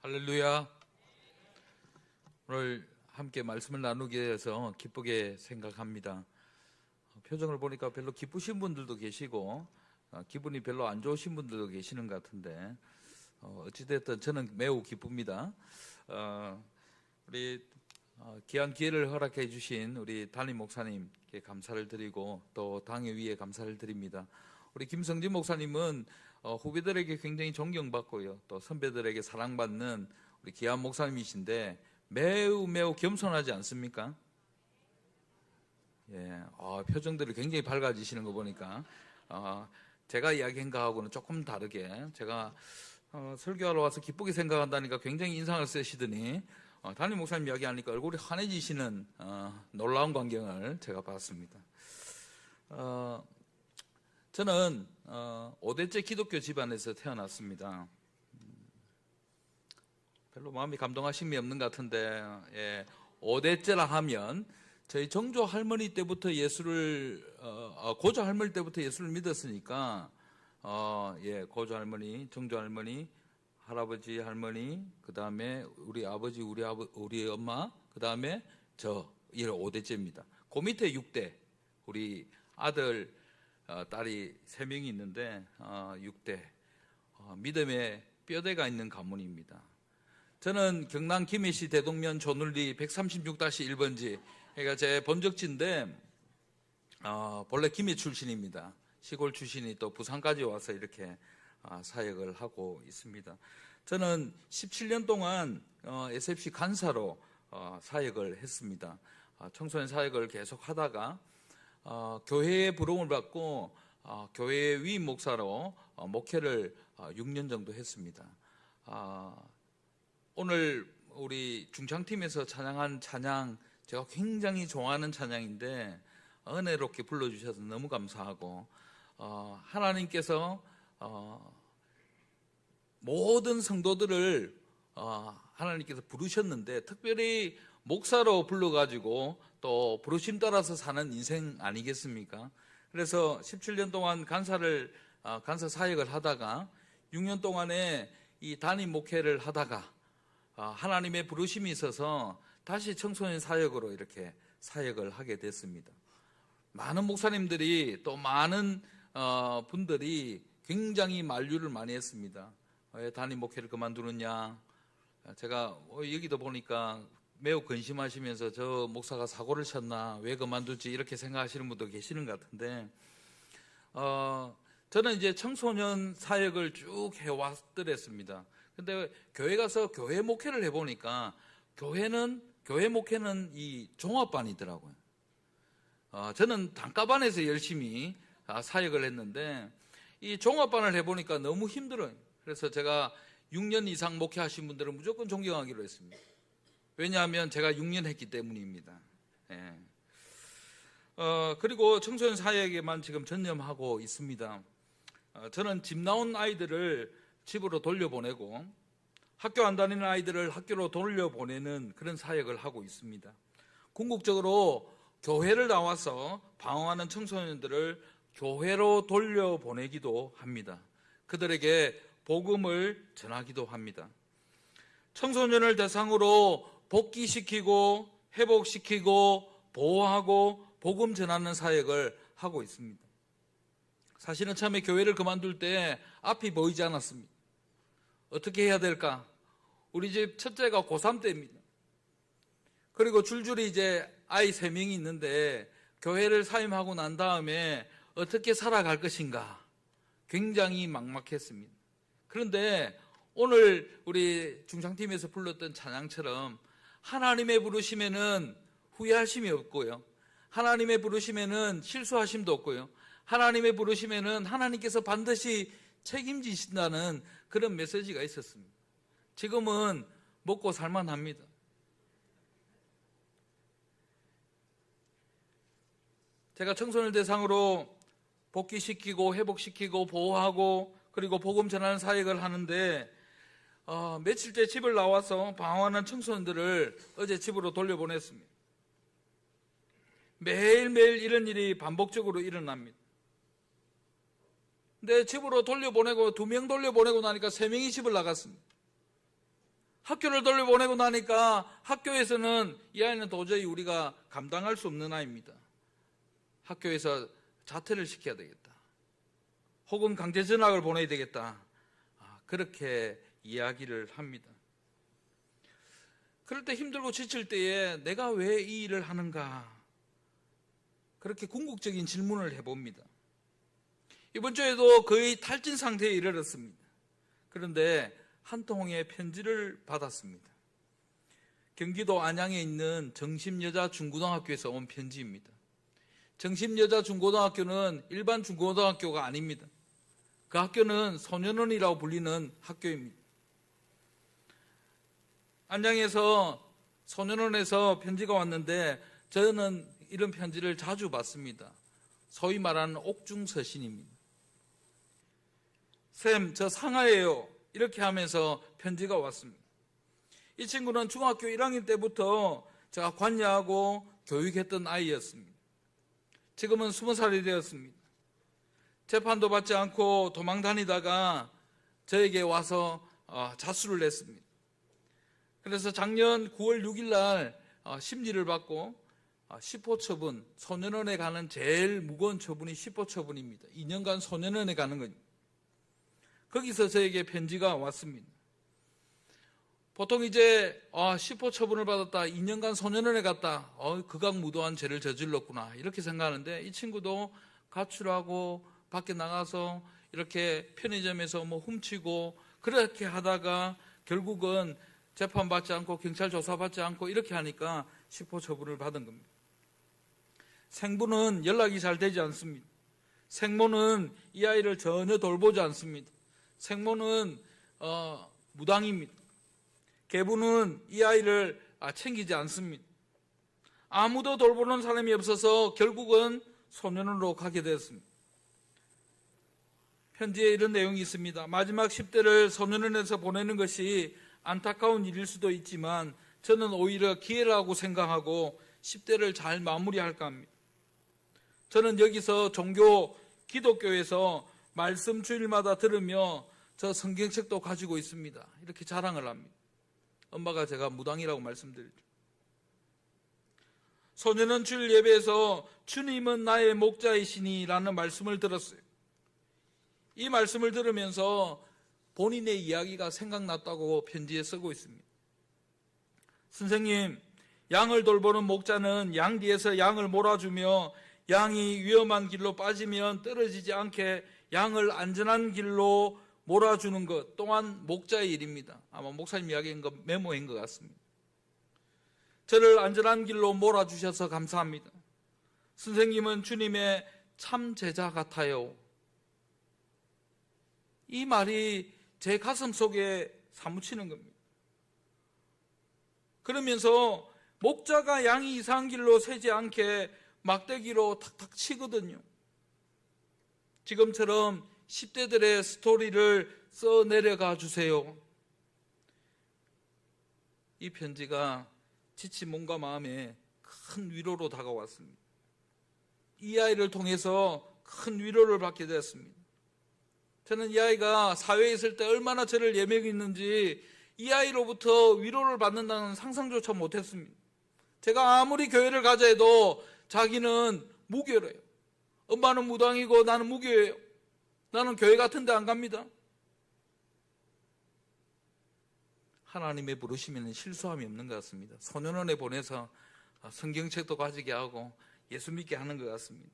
할렐루야. 오늘 함께 말씀을 나누게 돼서 기쁘게 생각합니다. 표정을 보니까 별로 기쁘신 분들도 계시고 기분이 별로 안 좋으신 분들도 계시는 것 같은데 어찌됐든 저는 매우 기쁩니다. 우리 귀한 기회를 허락해 주신 우리 담임 목사님께 감사를 드리고 또 당회위에 감사를 드립니다. 우리 김성진 목사님은 후배들에게 굉장히 존경받고요, 또 선배들에게 사랑받는 우리 귀한 목사님이신데 매우 겸손하지 않습니까? 예, 표정들이 굉장히 밝아지시는 거 보니까 제가 이야기한 거하고는 조금 다르게 제가 설교하러 와서 기쁘게 생각한다니까 굉장히 인상을 쓰시더니 담임 목사님 이야기하니까 얼굴이 환해지시는 놀라운 광경을 제가 봤습니다. 저는 5대째 기독교 집안에서 태어났습니다. 별로 마음이 감동하심이 없는 것 같은데, 5대째라 하면 저희 정조 할머니 때부터 고조 할머니 때부터 예수를 믿었으니까, 고조 할머니, 정조 할머니, 할아버지 할머니, 그 다음에 우리 아버지, 우리 엄마, 그 다음에 이런 5대째입니다. 그 밑에 6대, 우리 아들, 딸이 3명이 있는데 6대, 믿음의 뼈대가 있는 가문입니다. 저는 경남 김해시 대동면 조눌리 136-1번지, 그러니까 제 본적지인데 본래 김해 출신입니다. 시골 출신이 또 부산까지 와서 이렇게 사역을 하고 있습니다. 저는 17년 동안 SFC 간사로 사역을 했습니다. 청소년 사역을 계속 하다가 교회의 부름을 받고 교회의 위임 목사로 목회를 6년 정도 했습니다. 오늘 우리 중창팀에서 찬양한 찬양, 제가 굉장히 좋아하는 찬양인데 은혜롭게 불러주셔서 너무 감사하고, 하나님께서 모든 성도들을 하나님께서 부르셨는데 특별히 목사로 불러가지고 또 부르심 따라서 사는 인생 아니겠습니까? 그래서 17년 동안 간사 사역을 하다가 6년 동안에 이 담임 목회를 하다가 하나님의 부르심이 있어서 다시 청소년 사역으로 이렇게 사역을 하게 됐습니다. 많은 목사님들이 또 많은 분들이 굉장히 만류를 많이 했습니다. 왜 담임 목회를 그만두느냐? 제가 여기도 보니까 매우 근심하시면서 저 목사가 사고를 쳤나, 왜 그만두지, 이렇게 생각하시는 분도 계시는 것 같은데, 저는 이제 청소년 사역을 쭉 해왔더랬습니다. 근데 교회 가서 교회 목회를 해보니까 교회 목회는 이 종합반이더라고요. 저는 단과반에서 열심히 사역을 했는데 이 종합반을 해보니까 너무 힘들어요. 그래서 제가 6년 이상 목회하신 분들은 무조건 존경하기로 했습니다. 왜냐하면 제가 6년 했기 때문입니다. 그리고 청소년 사역에만 지금 전념하고 있습니다. 저는 집 나온 아이들을 집으로 돌려보내고 학교 안 다니는 아이들을 학교로 돌려보내는 그런 사역을 하고 있습니다. 궁극적으로 교회를 나와서 방황하는 청소년들을 교회로 돌려보내기도 합니다. 그들에게 복음을 전하기도 합니다. 청소년을 대상으로 복귀시키고 회복시키고 보호하고 복음 전하는 사역을 하고 있습니다. 사실은 처음에 교회를 그만둘 때 앞이 보이지 않았습니다. 어떻게 해야 될까? 우리 집 첫째가 고3 때입니다. 그리고 줄줄이 이제 아이 3명이 있는데 교회를 사임하고 난 다음에 어떻게 살아갈 것인가? 굉장히 막막했습니다. 그런데 오늘 우리 중창팀에서 불렀던 찬양처럼 하나님의 부르심에는 후회하심이 없고요, 하나님의 부르심에는 실수하심도 없고요, 하나님의 부르심에는 하나님께서 반드시 책임지신다는 그런 메시지가 있었습니다. 지금은 먹고 살만합니다. 제가 청소년 대상으로 복귀시키고 회복시키고 보호하고 그리고 복음 전하는 사역을 하는데 며칠째 집을 나와서 방황하는 청소년들을 어제 집으로 돌려보냈습니다. 매일매일 이런 일이 반복적으로 일어납니다. 근데 집으로 돌려보내고 2명 돌려보내고 나니까 3명이 집을 나갔습니다. 학교를 돌려보내고 나니까 학교에서는 이 아이는 도저히 우리가 감당할 수 없는 아이입니다. 학교에서 자퇴를 시켜야 되겠다. 혹은 강제 전학을 보내야 되겠다. 그렇게 이야기를 합니다. 그럴 때 힘들고 지칠 때에 내가 왜 이 일을 하는가? 그렇게 궁극적인 질문을 해봅니다. 이번 주에도 거의 탈진 상태에 이르렀습니다. 그런데 한 통의 편지를 받았습니다. 경기도 안양에 있는 정심여자중고등학교에서 온 편지입니다. 정심여자중고등학교는 일반 중고등학교가 아닙니다. 그 학교는 소년원이라고 불리는 학교입니다. 안양에서 소년원에서 편지가 왔는데 저는 이런 편지를 자주 받습니다. 소위 말하는 옥중서신입니다. 쌤, 저 상하예요. 이렇게 하면서 편지가 왔습니다. 이 친구는 중학교 1학년 때부터 제가 관여하고 교육했던 아이였습니다. 지금은 20살이 되었습니다. 재판도 받지 않고 도망 다니다가 저에게 와서 자수를 냈습니다. 그래서 작년 9월 6일 날 심리를 받고 10호 처분, 소년원에 가는 제일 무거운 처분이 10호 처분입니다. 2년간 소년원에 가는 겁니다. 거기서 저에게 편지가 왔습니다. 보통 이제 10호 처분을 받았다, 2년간 소년원에 갔다, 극악무도한 죄를 저질렀구나 이렇게 생각하는데, 이 친구도 가출하고 밖에 나가서 이렇게 편의점에서 훔치고 그렇게 하다가 결국은 재판받지 않고 경찰 조사받지 않고 이렇게 하니까 10호 처분을 받은 겁니다. 생부는 연락이 잘 되지 않습니다. 생모는 이 아이를 전혀 돌보지 않습니다. 생모는 무당입니다. 계부는 이 아이를 챙기지 않습니다. 아무도 돌보는 사람이 없어서 결국은 소년원으로 가게 되었습니다. 편지에 이런 내용이 있습니다. 마지막 10대를 소년원에서 보내는 것이 안타까운 일일 수도 있지만 저는 오히려 기회라고 생각하고 10대를 잘 마무리할까 합니다. 저는 여기서 종교 기독교에서 말씀 주일마다 들으며 저 성경책도 가지고 있습니다. 이렇게 자랑을 합니다. 엄마가 제가 무당이라고 말씀드렸죠. 소년원 주일 예배에서 주님은 나의 목자이시니 라는 말씀을 들었어요. 이 말씀을 들으면서 본인의 이야기가 생각났다고 편지에 쓰고 있습니다. 선생님, 양을 돌보는 목자는 양 뒤에서 양을 몰아주며 양이 위험한 길로 빠지면 떨어지지 않게 양을 안전한 길로 몰아주는 것 또한 목자의 일입니다. 아마 목사님 이야기한 거 메모인 것 같습니다. 저를 안전한 길로 몰아주셔서 감사합니다. 선생님은 주님의 참 제자 같아요. 이 말이 제 가슴 속에 사무치는 겁니다. 그러면서 목자가 양이 이상한 길로 새지 않게 막대기로 탁탁 치거든요. 지금처럼 10대들의 스토리를 써내려가 주세요. 이 편지가 지친 몸과 마음에 큰 위로로 다가왔습니다. 이 아이를 통해서 큰 위로를 받게 되었습니다. 저는 이 아이가 사회에 있을 때 얼마나 저를 예명했는지 이 아이로부터 위로를 받는다는 상상조차 못했습니다. 제가 아무리 교회를 가자 해도 자기는 무교래요. 엄마는 무당이고 나는 무교예요. 나는 교회 같은 데 안 갑니다. 하나님의 부르심에는 실수함이 없는 것 같습니다. 소년원에 보내서 성경책도 가지게 하고 예수 믿게 하는 것 같습니다.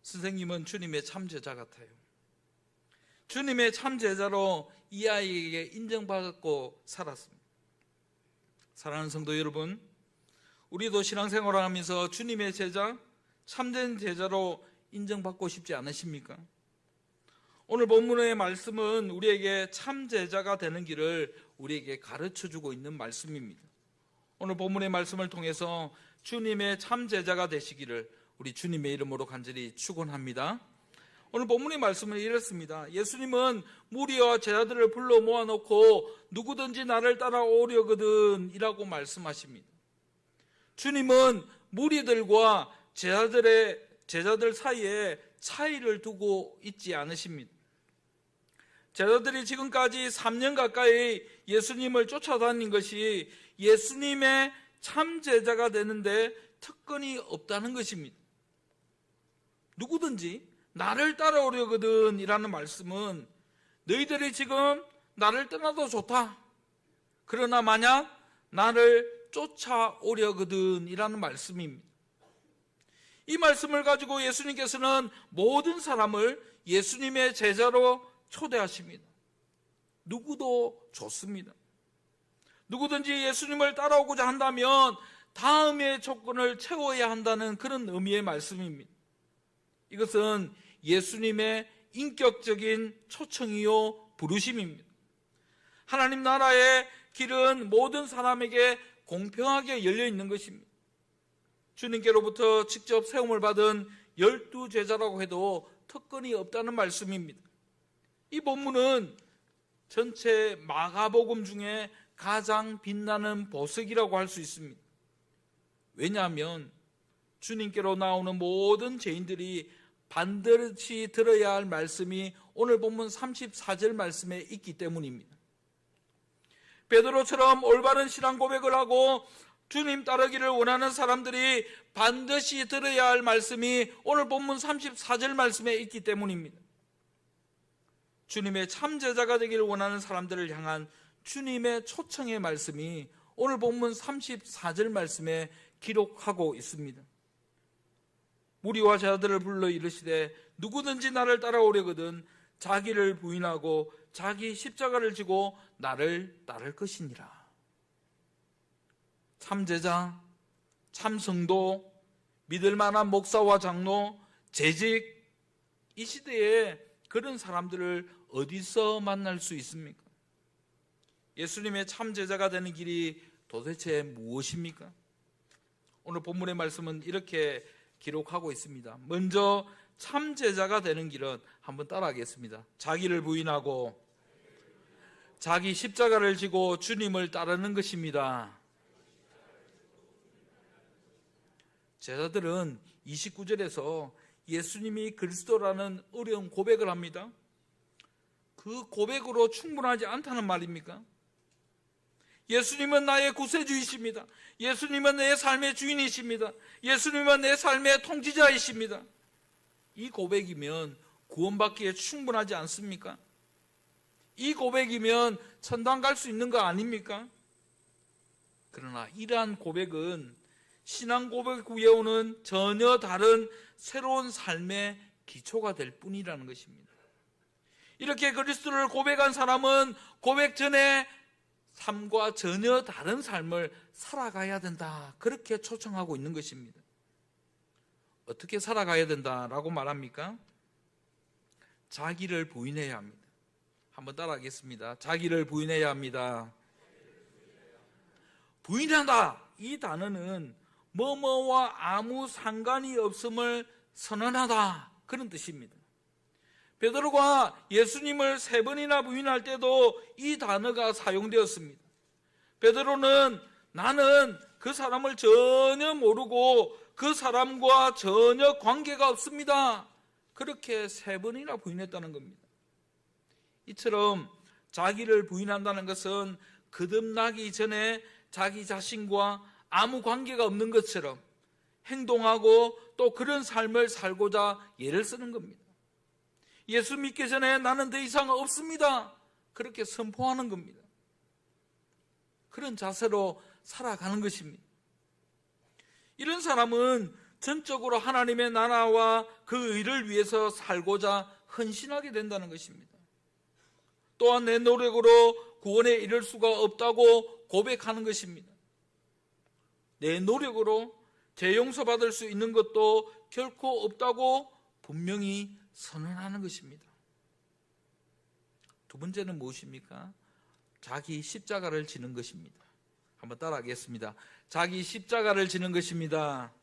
선생님은 주님의 참 제자 같아요. 주님의 참 제자로 이 아이에게 인정받고 살았습니다. 사랑하는 성도 여러분, 우리도 신앙생활을 하면서 주님의 제자, 참된 제자로 인정받고 싶지 않으십니까? 오늘 본문의 말씀은 우리에게 참 제자가 되는 길을 우리에게 가르쳐주고 있는 말씀입니다. 오늘 본문의 말씀을 통해서 주님의 참 제자가 되시기를 우리 주님의 이름으로 간절히 축원합니다. 오늘 본문의 말씀은 이렇습니다. 예수님은 무리와 제자들을 불러 모아놓고 누구든지 나를 따라오려거든 이라고 말씀하십니다. 주님은 무리들과 제자들 사이에 차이를 두고 있지 않으십니다. 제자들이 지금까지 3년 가까이 예수님을 쫓아다닌 것이 예수님의 참 제자가 되는데 특권이 없다는 것입니다. 누구든지 나를 따라오려거든 이라는 말씀은 너희들이 지금 나를 떠나도 좋다. 그러나 만약 나를 쫓아오려거든 이라는 말씀입니다. 이 말씀을 가지고 예수님께서는 모든 사람을 예수님의 제자로 초대하십니다. 누구도 좋습니다. 누구든지 예수님을 따라오고자 한다면 다음의 조건을 채워야 한다는 그런 의미의 말씀입니다. 이것은 예수님의 인격적인 초청이요 부르심입니다. 하나님 나라의 길은 모든 사람에게 공평하게 열려 있는 것입니다. 주님께로부터 직접 세움을 받은 12제자라고 해도 특권이 없다는 말씀입니다. 이 본문은 전체 마가복음 중에 가장 빛나는 보석이라고 할 수 있습니다. 왜냐하면 주님께로 나오는 모든 죄인들이 반드시 들어야 할 말씀이 오늘 본문 34절 말씀에 있기 때문입니다. 베드로처럼 올바른 신앙 고백을 하고 주님 따르기를 원하는 사람들이 반드시 들어야 할 말씀이 오늘 본문 34절 말씀에 있기 때문입니다. 주님의 참 제자가 되기를 원하는 사람들을 향한 주님의 초청의 말씀이 오늘 본문 34절 말씀에 기록하고 있습니다. 무리와 제자들을 불러 이르시되 누구든지 나를 따라오려거든 자기를 부인하고 자기 십자가를 지고 나를 따를 것이니라. 참 제자, 참 성도, 믿을 만한 목사와 장로, 재직, 이 시대에 그런 사람들을 어디서 만날 수 있습니까? 예수님의 참 제자가 되는 길이 도대체 무엇입니까? 오늘 본문의 말씀은 이렇게 기록하고 있습니다. 먼저 참 제자가 되는 길은 한번 따라하겠습니다. 자기를 부인하고 자기 십자가를 지고 주님을 따르는 것입니다. 제자들은 29절에서 예수님이 그리스도라는 어려운 고백을 합니다. 그 고백으로 충분하지 않다는 말입니까? 예수님은 나의 구세주이십니다. 예수님은 내 삶의 주인이십니다. 예수님은 내 삶의 통치자이십니다. 이 고백이면 구원받기에 충분하지 않습니까? 이 고백이면 천당 갈 수 있는 거 아닙니까? 그러나 이러한 고백은 신앙 고백 위에 오는 전혀 다른 새로운 삶의 기초가 될 뿐이라는 것입니다. 이렇게 그리스도를 고백한 사람은 고백 전에 삶과 전혀 다른 삶을 살아가야 된다. 그렇게 초청하고 있는 것입니다. 어떻게 살아가야 된다라고 말합니까? 자기를 부인해야 합니다. 한번 따라하겠습니다. 자기를 부인해야 합니다. 부인한다. 이 단어는 뭐뭐와 아무 상관이 없음을 선언하다. 그런 뜻입니다. 베드로가 예수님을 3번이나 부인할 때도 이 단어가 사용되었습니다. 베드로는 나는 그 사람을 전혀 모르고 그 사람과 전혀 관계가 없습니다. 그렇게 3번이나 부인했다는 겁니다. 이처럼 자기를 부인한다는 것은 거듭나기 전에 자기 자신과 아무 관계가 없는 것처럼 행동하고 또 그런 삶을 살고자 애를 쓰는 겁니다. 예수 믿기 전에 나는 더 이상 없습니다. 그렇게 선포하는 겁니다. 그런 자세로 살아가는 것입니다. 이런 사람은 전적으로 하나님의 나라와 그 의를 위해서 살고자 헌신하게 된다는 것입니다. 또한 내 노력으로 구원에 이를 수가 없다고 고백하는 것입니다. 내 노력으로 죄 용서받을 수 있는 것도 결코 없다고 분명히 선언하는 것입니다. 두 번째는 무엇입니까? 자기 십자가를 지는 것입니다. 한번 따라하겠습니다. 자기 십자가를 지는 것입니다.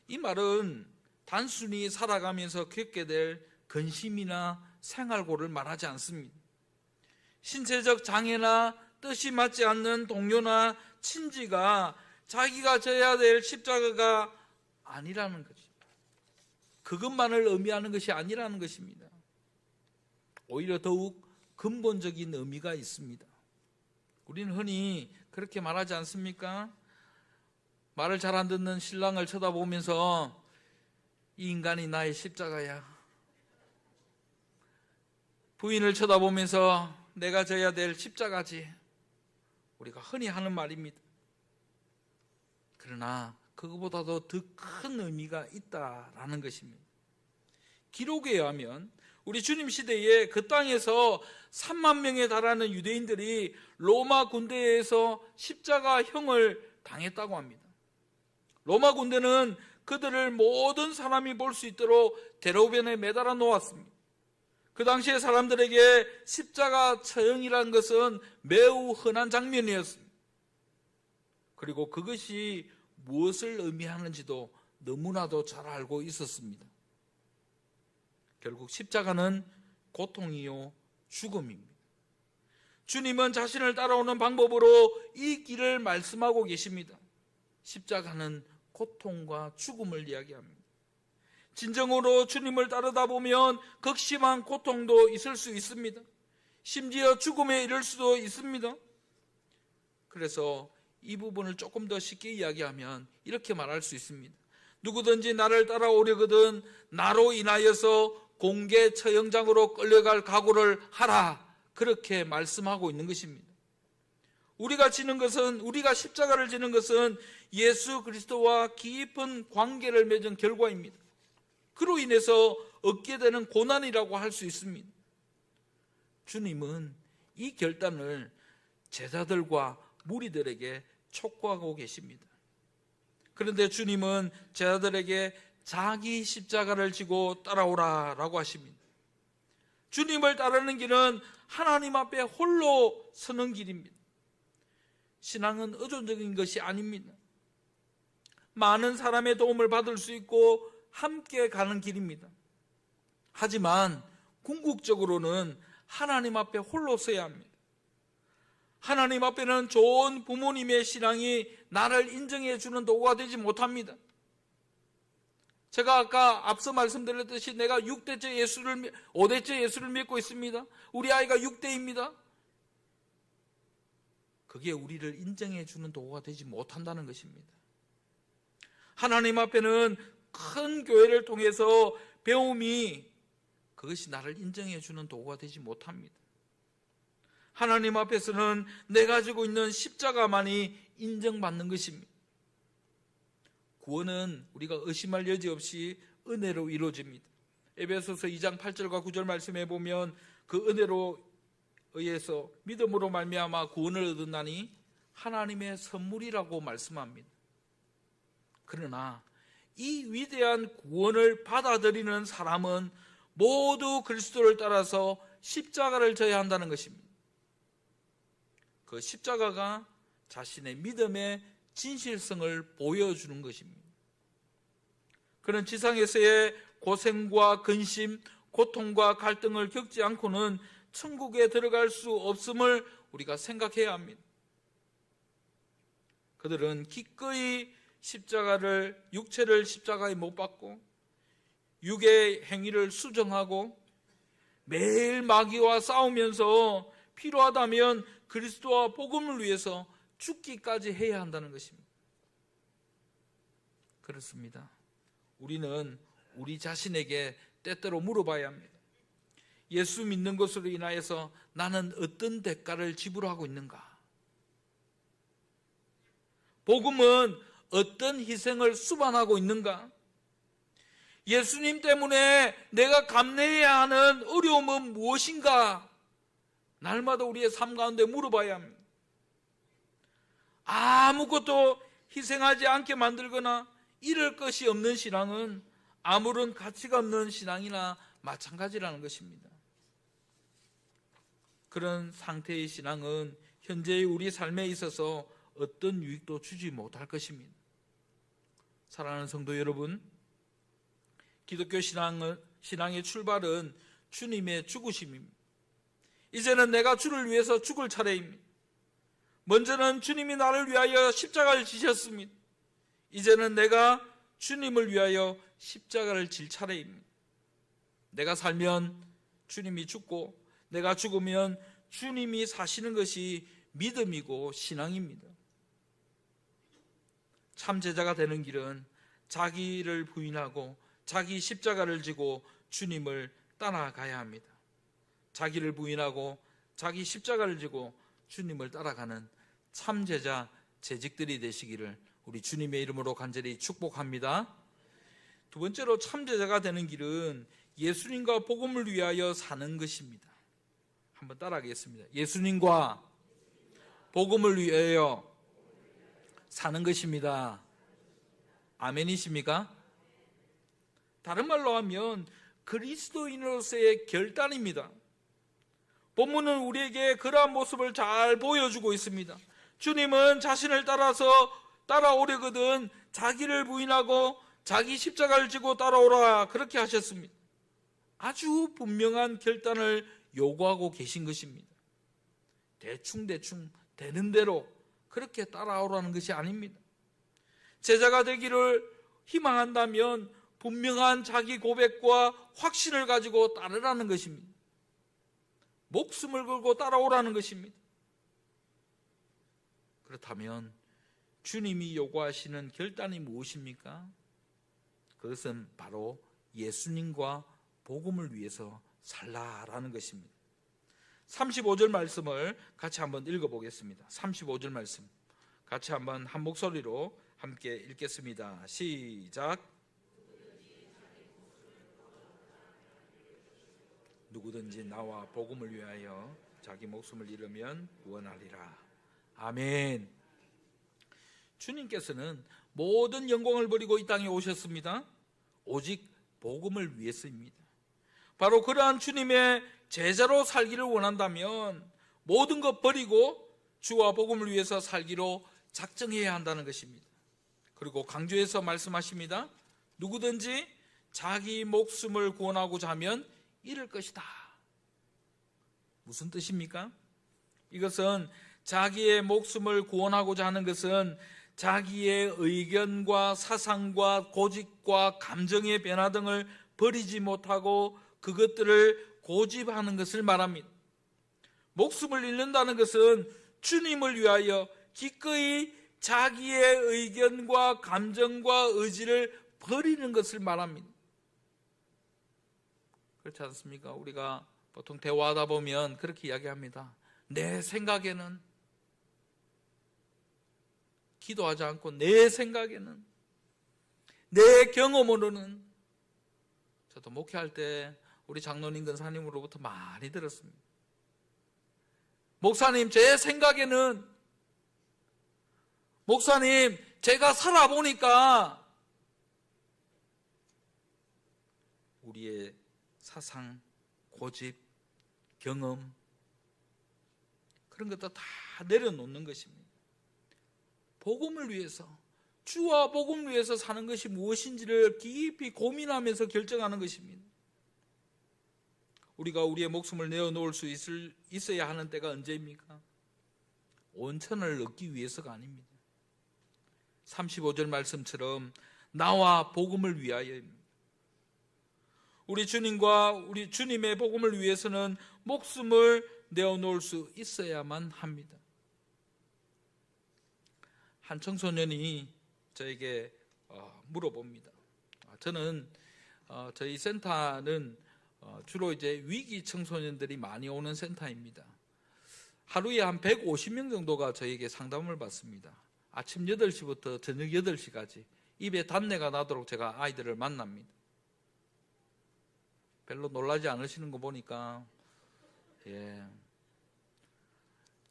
이 말은 단순히 살아가면서 겪게 될 근심이나 생활고를 말하지 않습니다. 신체적 장애나 뜻이 맞지 않는 동료나 친지가 자기가 져야 될 십자가가 아니라는 것입니다. 그것만을 의미하는 것이 아니라는 것입니다. 오히려 더욱 근본적인 의미가 있습니다. 우리는 흔히 그렇게 말하지 않습니까? 말을 잘 안 듣는 신랑을 쳐다보면서 이 인간이 나의 십자가야. 부인을 쳐다보면서 내가 져야 될 십자가지. 우리가 흔히 하는 말입니다. 그러나 그것보다도 더 큰 의미가 있다라는 것입니다. 기록에 의하면 우리 주님 시대에 그 땅에서 3만 명에 달하는 유대인들이 로마 군대에서 십자가형을 당했다고 합니다. 로마 군대는 그들을 모든 사람이 볼 수 있도록 대로변에 매달아 놓았습니다. 그 당시에 사람들에게 십자가 처형이라는 것은 매우 흔한 장면이었습니다. 그리고 그것이 무엇을 의미하는지도 너무나도 잘 알고 있었습니다. 결국 십자가는 고통이요 죽음입니다. 주님은 자신을 따라오는 방법으로 이 길을 말씀하고 계십니다. 십자가는 고통과 죽음을 이야기합니다. 진정으로 주님을 따르다 보면 극심한 고통도 있을 수 있습니다. 심지어 죽음에 이를 수도 있습니다. 그래서 이 부분을 조금 더 쉽게 이야기하면 이렇게 말할 수 있습니다. 누구든지 나를 따라오려거든 나로 인하여서 공개 처형장으로 끌려갈 각오를 하라. 그렇게 말씀하고 있는 것입니다. 우리가 십자가를 지는 것은 예수 그리스도와 깊은 관계를 맺은 결과입니다. 그로 인해서 얻게 되는 고난이라고 할 수 있습니다. 주님은 이 결단을 제자들과 무리들에게 촉구하고 계십니다. 그런데 주님은 제자들에게 자기 십자가를 지고 따라오라라고 하십니다. 주님을 따르는 길은 하나님 앞에 홀로 서는 길입니다. 신앙은 의존적인 것이 아닙니다. 많은 사람의 도움을 받을 수 있고 함께 가는 길입니다. 하지만 궁극적으로는 하나님 앞에 홀로 서야 합니다. 하나님 앞에는 좋은 부모님의 신앙이 나를 인정해 주는 도구가 되지 못합니다. 제가 아까 앞서 말씀드렸듯이 내가 5대째 예수를 믿고 있습니다. 우리 아이가 6대입니다. 그게 우리를 인정해 주는 도구가 되지 못한다는 것입니다. 하나님 앞에는 큰 교회를 통해서 배움이 그것이 나를 인정해 주는 도구가 되지 못합니다. 하나님 앞에서는 내가 지고 있는 십자가만이 인정받는 것입니다. 구원은 우리가 의심할 여지 없이 은혜로 이루어집니다. 에베소서 2장 8절과 9절 말씀해 보면 그 은혜로 의해서 믿음으로 말미암아 구원을 얻었나니 하나님의 선물이라고 말씀합니다. 그러나 이 위대한 구원을 받아들이는 사람은 모두 그리스도를 따라서 십자가를 져야 한다는 것입니다. 그 십자가가 자신의 믿음의 진실성을 보여주는 것입니다. 그는 지상에서의 고생과 근심, 고통과 갈등을 겪지 않고는 천국에 들어갈 수 없음을 우리가 생각해야 합니다. 그들은 기꺼이 육체를 십자가에 못 박고 육의 행위를 수정하고 매일 마귀와 싸우면서 필요하다면 그리스도와 복음을 위해서 죽기까지 해야 한다는 것입니다. 그렇습니다. 우리는 우리 자신에게 때때로 물어봐야 합니다. 예수 믿는 것으로 인하여서 나는 어떤 대가를 지불하고 있는가? 복음은 어떤 희생을 수반하고 있는가? 예수님 때문에 내가 감내해야 하는 어려움은 무엇인가? 날마다 우리의 삶 가운데 물어봐야 합니다. 아무것도 희생하지 않게 만들거나 잃을 것이 없는 신앙은 아무런 가치가 없는 신앙이나 마찬가지라는 것입니다. 그런 상태의 신앙은 현재의 우리 삶에 있어서 어떤 유익도 주지 못할 것입니다. 사랑하는 성도 여러분, 기독교 신앙의 출발은 주님의 죽으심입니다. 이제는 내가 주를 위해서 죽을 차례입니다. 먼저는 주님이 나를 위하여 십자가를 지셨습니다. 이제는 내가 주님을 위하여 십자가를 질 차례입니다. 내가 살면 주님이 죽고 내가 죽으면 주님이 사시는 것이 믿음이고 신앙입니다. 참 제자가 되는 길은 자기를 부인하고 자기 십자가를 지고 주님을 따라가야 합니다. 자기를 부인하고 자기 십자가를 지고 주님을 따라가는 참 제자 재직들이 되시기를 우리 주님의 이름으로 간절히 축복합니다. 두 번째로 참 제자가 되는 길은 예수님과 복음을 위하여 사는 것입니다. 한번 따라하겠습니다. 예수님과 복음을 위하여 사는 것입니다. 아멘이십니까? 다른 말로 하면 그리스도인으로서의 결단입니다. 본문은 우리에게 그러한 모습을 잘 보여주고 있습니다. 주님은 자신을 따라서 따라오려거든 자기를 부인하고 자기 십자가를 지고 따라오라 그렇게 하셨습니다. 아주 분명한 결단을 요구하고 계신 것입니다. 대충 되는 대로 그렇게 따라오라는 것이 아닙니다. 제자가 되기를 희망한다면 분명한 자기 고백과 확신을 가지고 따르라는 것입니다. 목숨을 걸고 따라오라는 것입니다. 그렇다면 주님이 요구하시는 결단이 무엇입니까? 그것은 바로 예수님과 복음을 위해서 살라라는 것입니다. 35절 말씀을 같이 한번 읽어보겠습니다. 35절 말씀 같이 한번 한 목소리로 함께 읽겠습니다. 시작. 누구든지 나와 복음을 위하여 자기 목숨을 잃으면 구원하리라. 아멘. 주님께서는 모든 영광을 버리고 이 땅에 오셨습니다. 오직 복음을 위해서입니다. 바로 그러한 주님의 제자로 살기를 원한다면 모든 것 버리고 주와 복음을 위해서 살기로 작정해야 한다는 것입니다. 그리고 강조해서 말씀하십니다. 누구든지 자기 목숨을 구원하고자 하면 잃을 것이다. 무슨 뜻입니까? 이것은 자기의 목숨을 구원하고자 하는 것은 자기의 의견과 사상과 고집과 감정의 변화 등을 버리지 못하고 그것들을 고집하는 것을 말합니다. 목숨을 잃는다는 것은 주님을 위하여 기꺼이 자기의 의견과 감정과 의지를 버리는 것을 말합니다. 그렇지 않습니까? 우리가 보통 대화하다 보면 그렇게 이야기합니다. 내 생각에는, 기도하지 않고 내 생각에는, 내 경험으로는. 저도 목회할 때 우리 장로님 근사님으로부터 많이 들었습니다. 목사님, 제 생각에는, 목사님, 제가 살아보니까 우리의 사상, 고집, 경험 그런 것도 다 내려놓는 것입니다. 복음을 위해서, 주와 복음을 위해서 사는 것이 무엇인지를 깊이 고민하면서 결정하는 것입니다. 우리가 우리의 목숨을 내어놓을 수 있어야 하는 때가 언제입니까? 온천을 얻기 위해서가 아닙니다. 35절 말씀처럼 나와 복음을 위하여입니다. 우리 주님과 우리 주님의 복음을 위해서는 목숨을 내어놓을 수 있어야만 합니다. 한 청소년이 저에게 물어봅니다. 저는 저희 센터는 주로 이제 위기 청소년들이 많이 오는 센터입니다. 하루에 한 150명 정도가 저에게 상담을 받습니다. 아침 8시부터 저녁 8시까지 입에 단내가 나도록 제가 아이들을 만납니다. 별로 놀라지 않으시는 거 보니까,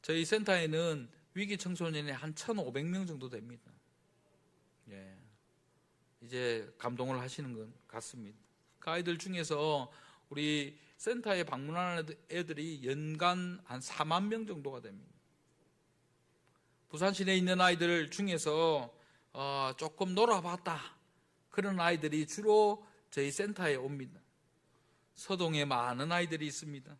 저희 센터에는 위기 청소년이 한 1,500명 정도 됩니다. 이제 감동을 하시는 것 같습니다. 그 아이들 중에서 우리 센터에 방문하는 애들이 연간 한 4만 명 정도가 됩니다. 부산 시내에 있는 아이들 중에서 조금 놀아봤다 그런 아이들이 주로 저희 센터에 옵니다. 서동에 많은 아이들이 있습니다.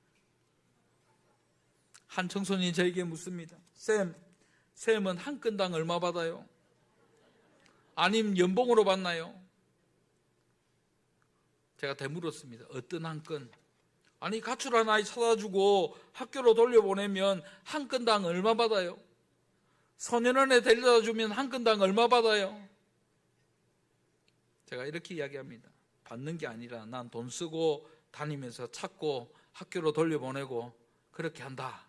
한 청소년이 저에게 묻습니다. 쌤은 한 건당 얼마 받아요? 아니면 연봉으로 받나요? 제가 되물었습니다. 어떤 한 건? 아니 가출한 아이 찾아주고 학교로 돌려보내면 한 건당 얼마 받아요? 소년원에 데려다 주면 한 건당 얼마 받아요? 제가 이렇게 이야기합니다. 받는 게 아니라 난 돈 쓰고 다니면서 찾고 학교로 돌려보내고 그렇게 한다.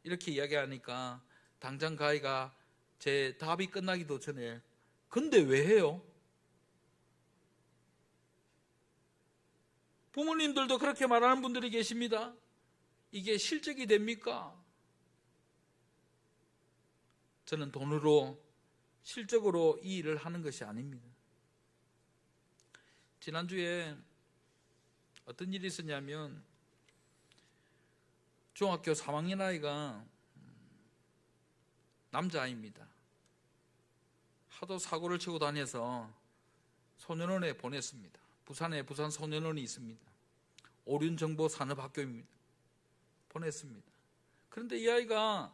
이렇게 이야기하니까 당장 그 아이가 제 답이 끝나기도 전에 근데 왜 해요? 부모님들도 그렇게 말하는 분들이 계십니다. 이게 실적이 됩니까? 저는 돈으로 실적으로 이 일을 하는 것이 아닙니다. 지난주에 어떤 일이 있었냐면 중학교 3학년 아이가 남자아이입니다. 하도 사고를 치고 다녀서 소년원에 보냈습니다. 부산에 부산 소년원이 있습니다. 오륜정보산업학교입니다. 보냈습니다. 그런데 이 아이가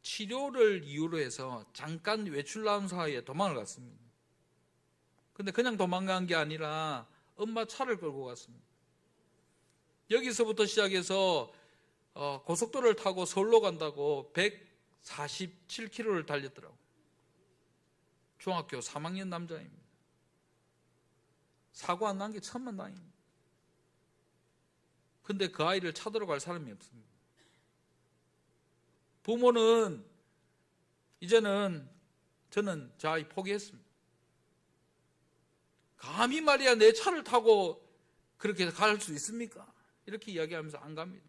치료를 이유로 해서 잠깐 외출 나온 사이에 도망을 갔습니다. 근데 그냥 도망간 게 아니라 엄마 차를 끌고 갔습니다. 여기서부터 시작해서 고속도로를 타고 서울로 간다고 147km를 달렸더라고요. 중학교 3학년 남자입니다. 사고 안 난 게 천만다행입니다. 근데 그 아이를 찾으러 갈 사람이 없습니다. 부모는 이제는 저는 저 아이 포기했습니다. 감히 말이야 내 차를 타고 그렇게 갈 수 있습니까? 이렇게 이야기하면서 안 갑니다.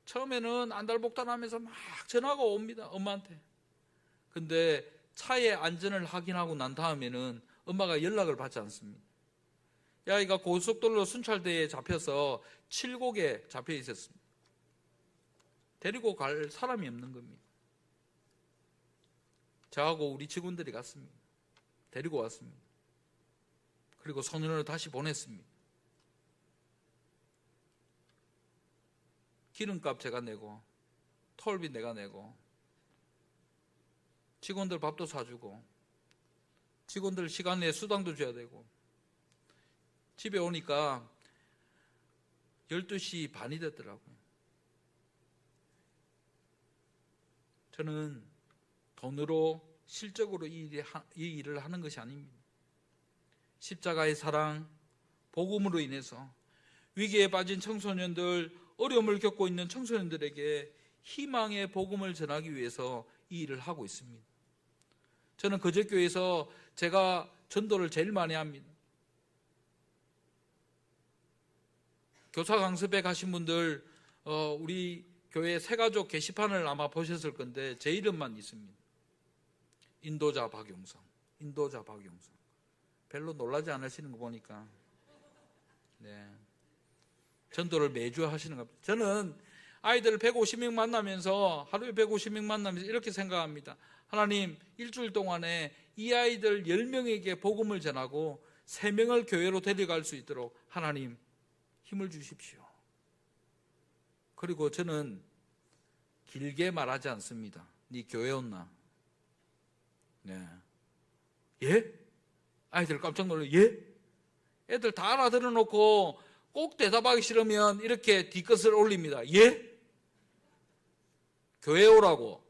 처음에는 안달복달하면서 막 전화가 옵니다. 엄마한테. 근데 차의 안전을 확인하고 난 다음에는 엄마가 연락을 받지 않습니다. 이 아이가 고속도로 순찰대에 잡혀서 칠곡에 잡혀 있었습니다. 데리고 갈 사람이 없는 겁니다. 저하고 우리 직원들이 갔습니다. 데리고 왔습니다. 그리고 소년원을 다시 보냈습니다. 기름값 제가 내고 톨비 내가 내고 직원들 밥도 사주고 직원들 시간 내에 수당도 줘야 되고 집에 오니까 12시 반이 됐더라고요. 저는 돈으로 실적으로 이 일을 하는 것이 아닙니다. 십자가의 사랑, 복음으로 인해서 위기에 빠진 청소년들, 어려움을 겪고 있는 청소년들에게 희망의 복음을 전하기 위해서 이 일을 하고 있습니다. 저는 거제교회에서 제가 전도를 제일 많이 합니다. 교사 강습에 가신 분들 우리 교회 새가족 게시판을 아마 보셨을 건데 제 이름만 있습니다. 인도자 박용성, 인도자 박용성. 별로 놀라지 않으시는 거 보니까 네. 전도를 매주 하시는 겁니다. 저는 아이들 150명 만나면서 하루에 150명 만나면서 이렇게 생각합니다. 하나님 일주일 동안에 이 아이들 10명에게 복음을 전하고 3명을 교회로 데려갈 수 있도록 하나님 힘을 주십시오. 그리고 저는 길게 말하지 않습니다. 네 교회 온나? 네. 예? 아이들 깜짝 놀라요. 예? 애들 다 알아들어 놓고 꼭 대답하기 싫으면 이렇게 뒤끝을 올립니다. 예? 교회 오라고?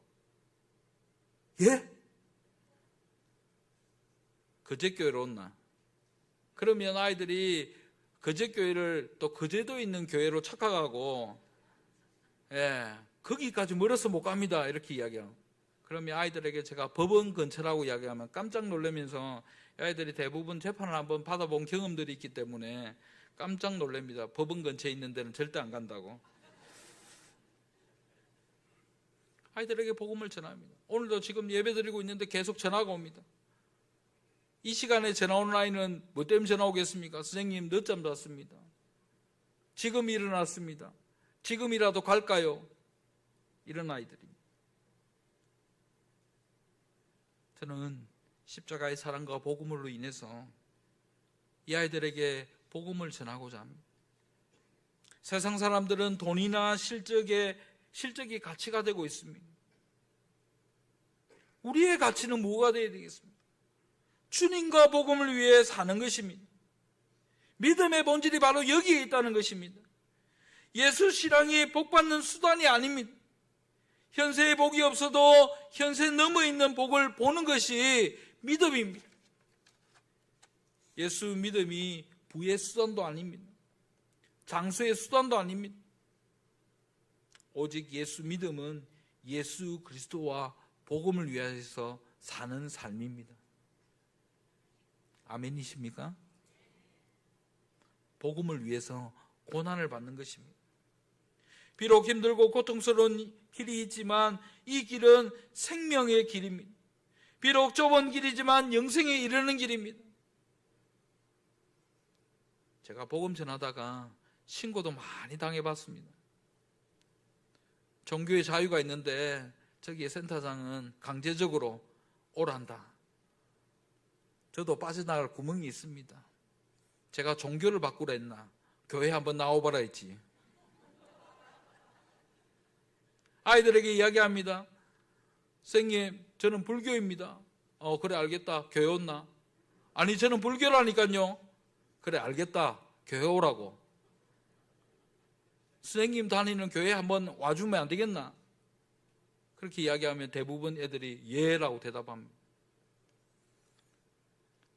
예? 거제교회로 온나? 그러면 아이들이 거제교회를 또 거제도 있는 교회로 착각하고 예, 거기까지 멀어서 못 갑니다. 이렇게 이야기하고 그러면 아이들에게 제가 법원 근처라고 이야기하면 깜짝 놀라면서 아이들이 대부분 재판을 한번 받아본 경험들이 있기 때문에 깜짝 놀랍니다. 법원 근처에 있는 데는 절대 안 간다고. 아이들에게 복음을 전합니다. 오늘도 지금 예배 드리고 있는데 계속 전화가 옵니다. 이 시간에 전화 오는 아이는 뭐 때문에 전화 오겠습니까? 선생님 늦잠 잤습니다. 지금 일어났습니다. 지금이라도 갈까요? 이런 아이들입니다. 저는 십자가의 사랑과 복음으로 인해서 이 아이들에게 복음을 전하고자 합니다. 세상 사람들은 돈이나 실적이 가치가 되고 있습니다. 우리의 가치는 뭐가 되어야 되겠습니까? 주님과 복음을 위해 사는 것입니다. 믿음의 본질이 바로 여기에 있다는 것입니다. 예수 신앙이 복받는 수단이 아닙니다. 현세의 복이 없어도 현세 넘어 있는 복을 보는 것이 믿음입니다. 예수 믿음이 부의 수단도 아닙니다. 장수의 수단도 아닙니다. 오직 예수 믿음은 예수 그리스도와 복음을 위해서 사는 삶입니다. 아멘이십니까? 복음을 위해서 고난을 받는 것입니다. 비록 힘들고 고통스러운 길이 있지만 이 길은 생명의 길입니다. 비록 좁은 길이지만 영생에 이르는 길입니다. 제가 복음 전하다가 신고도 많이 당해봤습니다. 종교의 자유가 있는데 저기에 센터장은 강제적으로 오란다. 저도 빠져나갈 구멍이 있습니다. 제가 종교를 바꾸라 했나? 교회 한번 나와봐라 했지. 아이들에게 이야기합니다. 선생님, 저는 불교입니다. 그래 알겠다. 교회 온나? 아니 저는 불교라니까요. 그래 알겠다. 교회 오라고. 선생님 다니는 교회 한번 와주면 안 되겠나? 그렇게 이야기하면 대부분 애들이 예라고 대답합니다.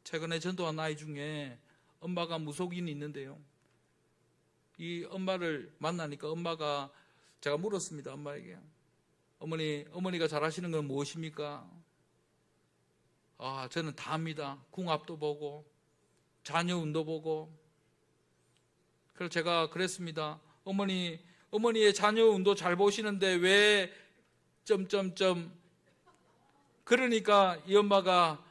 최근에 전도한 아이 중에 엄마가 무속인이 있는데요. 이 엄마를 만나니까 엄마가, 제가 물었습니다. 엄마에게. 어머니가 잘하시는 건 무엇입니까? 저는 다 합니다. 궁합도 보고 자녀 운도 보고. 그래서 제가 그랬습니다. 어머니의 자녀 운도 잘 보시는데 왜 그러니까 이 엄마가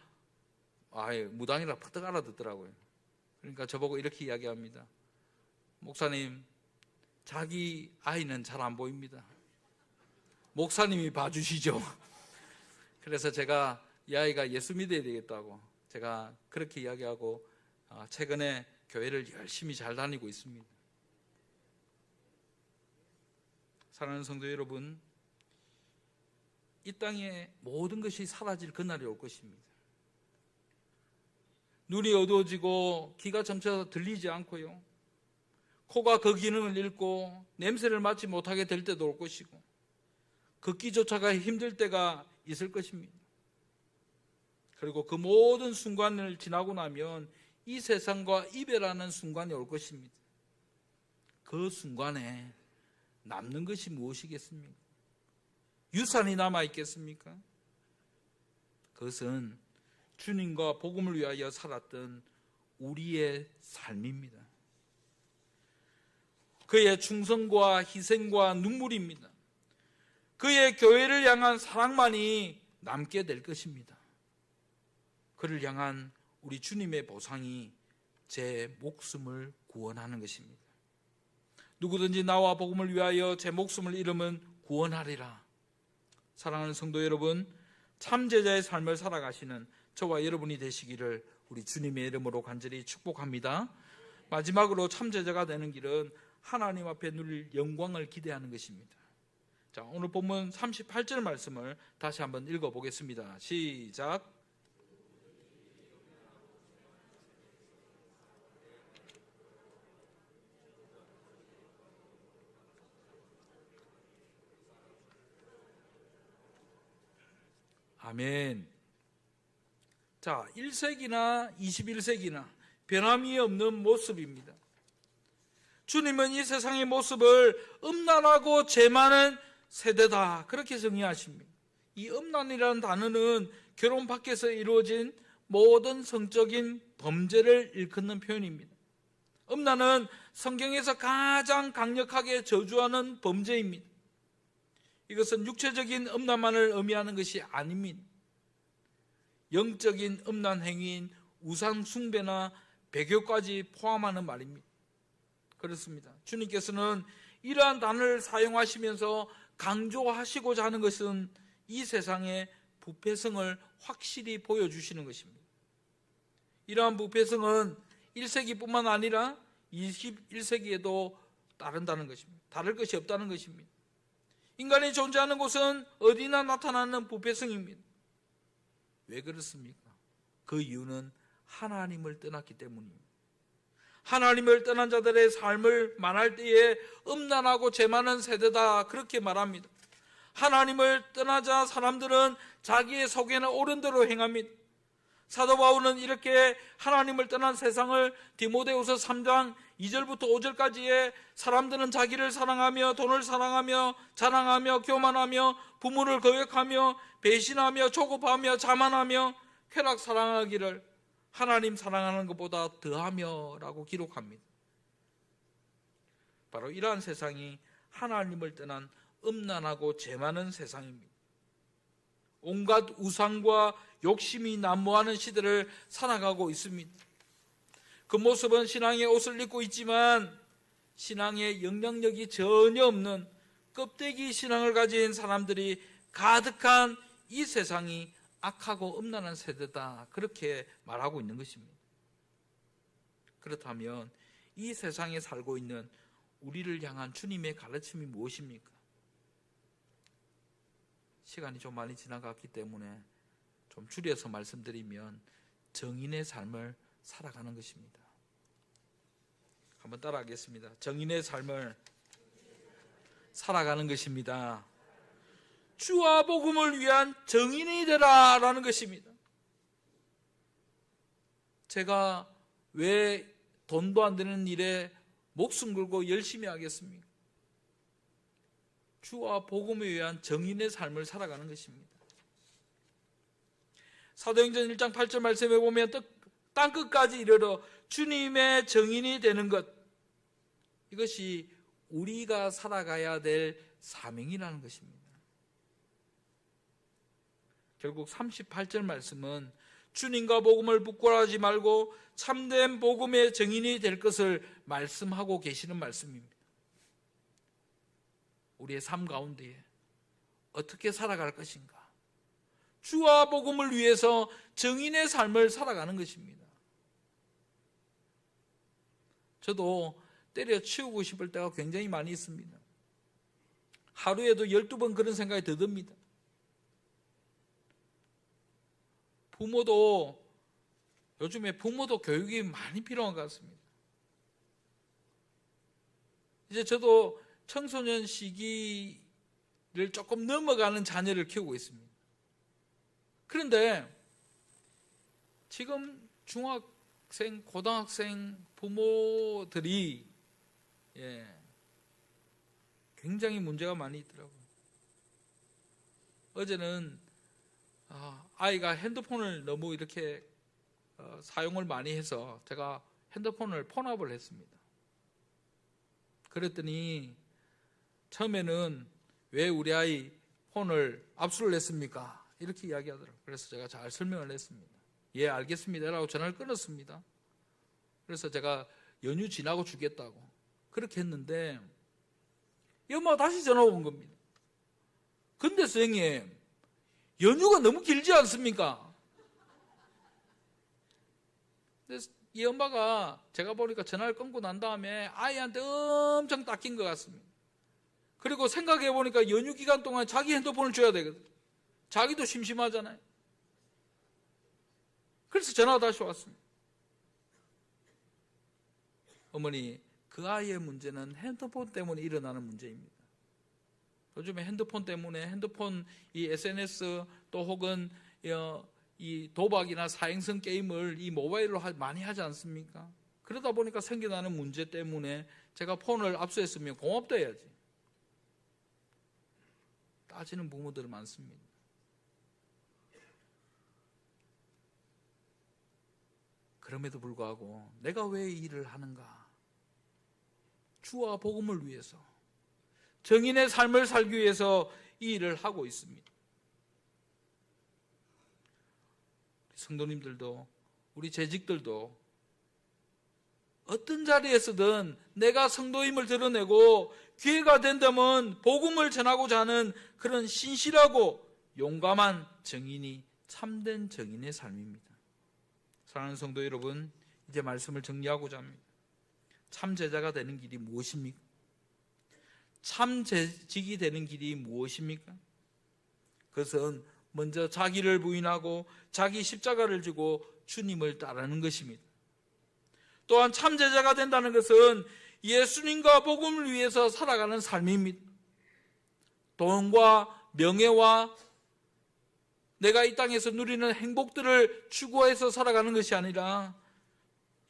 무당이라 퍼뜩 알아듣더라고요. 그러니까 저보고 이렇게 이야기합니다. 목사님, 자기 아이는 잘 안 보입니다. 목사님이 봐주시죠. 그래서 제가 이 아이가 예수 믿어야 되겠다고 제가 그렇게 이야기하고 최근에 교회를 열심히 잘 다니고 있습니다. 사랑하는 성도 여러분, 이 땅에 모든 것이 사라질 그날이 올 것입니다. 눈이 어두워지고 귀가 점차 들리지 않고요, 코가 그 기능을 잃고 냄새를 맡지 못하게 될 때도 올 것이고, 걷기조차가 힘들 때가 있을 것입니다. 그리고 그 모든 순간을 지나고 나면 이 세상과 이별하는 순간이 올 것입니다. 그 순간에 남는 것이 무엇이겠습니까? 유산이 남아있겠습니까? 그것은 주님과 복음을 위하여 살았던 우리의 삶입니다. 그의 충성과 희생과 눈물입니다. 그의 교회를 향한 사랑만이 남게 될 것입니다. 그를 향한 우리 주님의 보상이 제 목숨을 구원하는 것입니다. 누구든지 나와 복음을 위하여 제 목숨을 잃으면 구원하리라. 사랑하는 성도 여러분, 참제자의 삶을 살아가시는 저와 여러분이 되시기를 우리 주님의 이름으로 간절히 축복합니다. 마지막으로 참제자가 되는 길은 하나님 앞에 누릴 영광을 기대하는 것입니다. 자, 오늘 본문 38절 말씀을 다시 한번 읽어보겠습니다. 시작. 아멘. 자, 1세기나 21세기나 변함이 없는 모습입니다. 주님은 이 세상의 모습을 음란하고 죄 많은 세대다, 그렇게 정의하십니다. 이 음란이라는 단어는 결혼 밖에서 이루어진 모든 성적인 범죄를 일컫는 표현입니다. 음란은 성경에서 가장 강력하게 저주하는 범죄입니다. 이것은 육체적인 음란만을 의미하는 것이 아닙니다. 영적인 음란 행위인 우상 숭배나 배교까지 포함하는 말입니다. 그렇습니다. 주님께서는 이러한 단어를 사용하시면서 강조하시고자 하는 것은 이 세상의 부패성을 확실히 보여주시는 것입니다. 이러한 부패성은 1세기뿐만 아니라 21세기에도 따른다는 것입니다. 다를 것이 없다는 것입니다. 인간이 존재하는 곳은 어디나 나타나는 부패성입니다. 왜 그렇습니까? 그 이유는 하나님을 떠났기 때문입니다. 하나님을 떠난 자들의 삶을 말할 때에 음란하고 죄 많은 세대다, 그렇게 말합니다. 하나님을 떠나자 사람들은 자기의 속에는 옳은 대로 행합니다. 사도 바울은 이렇게 하나님을 떠난 세상을 디모데후서 3장 2절부터 5절까지의 사람들은 자기를 사랑하며 돈을 사랑하며 자랑하며 교만하며 부모를 거역하며 배신하며 조급하며 자만하며 쾌락 사랑하기를 하나님 사랑하는 것보다 더하며 라고 기록합니다. 바로 이러한 세상이 하나님을 떠난 음란하고 죄 많은 세상입니다. 온갖 우상과 욕심이 난무하는 시대를 살아가고 있습니다. 그 모습은 신앙의 옷을 입고 있지만 신앙의 영향력이 전혀 없는 껍데기 신앙을 가진 사람들이 가득한 이 세상이 악하고 음란한 세대다, 그렇게 말하고 있는 것입니다. 그렇다면 이 세상에 살고 있는 우리를 향한 주님의 가르침이 무엇입니까? 시간이 좀 많이 지나갔기 때문에 좀 줄여서 말씀드리면 정인의 삶을 살아가는 것입니다. 한번 따라하겠습니다. 정인의 삶을 살아가는 것입니다. 주와 복음을 위한 정인이 되라 라는 것입니다. 제가 왜 돈도 안 되는 일에 목숨 걸고 열심히 하겠습니까? 주와 복음을 위한 정인의 삶을 살아가는 것입니다. 사도행전 1장 8절 말씀에 보면 땅끝까지 이르러 주님의 정인이 되는 것, 이것이 우리가 살아가야 될 사명이라는 것입니다. 결국 38절 말씀은 주님과 복음을 부끄러워하지 말고 참된 복음의 정인이 될 것을 말씀하고 계시는 말씀입니다. 우리의 삶 가운데 어떻게 살아갈 것인가? 주와 복음을 위해서 정인의 삶을 살아가는 것입니다. 저도 때려치우고 싶을 때가 굉장히 많이 있습니다. 하루에도 12번 그런 생각이 더 듭니다. 요즘에 부모도 교육이 많이 필요한 것 같습니다. 이제 저도 청소년 시기를 조금 넘어가는 자녀를 키우고 있습니다. 그런데 지금 중학생, 고등학생 부모들이 굉장히 문제가 많이 있더라고요. 어제는 아이가 핸드폰을 너무 이렇게 사용을 많이 해서 제가 핸드폰을 폰압을 했습니다. 그랬더니 처음에는 왜 우리 아이 폰을 압수를 했습니까? 이렇게 이야기하더라고요. 그래서 제가 잘 설명을 했습니다. 예, 알겠습니다 라고 전화를 끊었습니다. 그래서 제가 연휴 지나고 주겠다고 그렇게 했는데 이 엄마가 다시 전화 온 겁니다. 근데 선생님, 연휴가 너무 길지 않습니까? 근데 이 엄마가 제가 보니까 전화를 끊고 난 다음에 아이한테 엄청 닦인 것 같습니다. 그리고 생각해 보니까 연휴 기간 동안 자기 핸드폰을 줘야 되거든. 자기도 심심하잖아요. 그래서 전화가 다시 왔습니다. 어머니, 그 아이의 문제는 핸드폰 때문에 일어나는 문제입니다. 요즘에 핸드폰 때문에 이 SNS 또 혹은 이 도박이나 사행성 게임을 이 모바일로 많이 하지 않습니까? 그러다 보니까 생겨나는 문제 때문에 제가 폰을 압수했으면 고맙다 해야지. 따지는 부모들 많습니다. 그럼에도 불구하고 내가 왜 이 일을 하는가? 주와 복음을 위해서, 정인의 삶을 살기 위해서 이 일을 하고 있습니다. 성도님들도 우리 재직들도 어떤 자리에서든 내가 성도임을 드러내고 기회가 된다면 복음을 전하고자 하는 그런 신실하고 용감한 정인이 참된 정인의 삶입니다. 사랑하는 성도 여러분, 이제 말씀을 정리하고자 합니다. 참 제자가 되는 길이 무엇입니까? 참 재직이 되는 길이 무엇입니까? 그것은 먼저 자기를 부인하고 자기 십자가를 지고 주님을 따르는 것입니다. 또한 참 제자가 된다는 것은 예수님과 복음을 위해서 살아가는 삶입니다. 돈과 명예와 내가 이 땅에서 누리는 행복들을 추구해서 살아가는 것이 아니라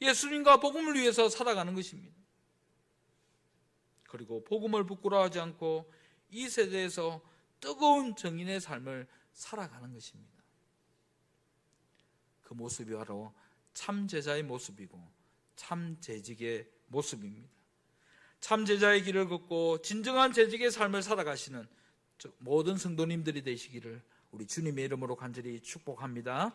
예수님과 복음을 위해서 살아가는 것입니다. 그리고 복음을 부끄러워하지 않고 이 세대에서 뜨거운 정인의 삶을 살아가는 것입니다. 그 모습이 바로 참 제자의 모습이고 참 재직의 모습입니다. 참 제자의 길을 걷고 진정한 재직의 삶을 살아가시는 모든 성도님들이 되시기를 우리 주님의 이름으로 간절히 축복합니다.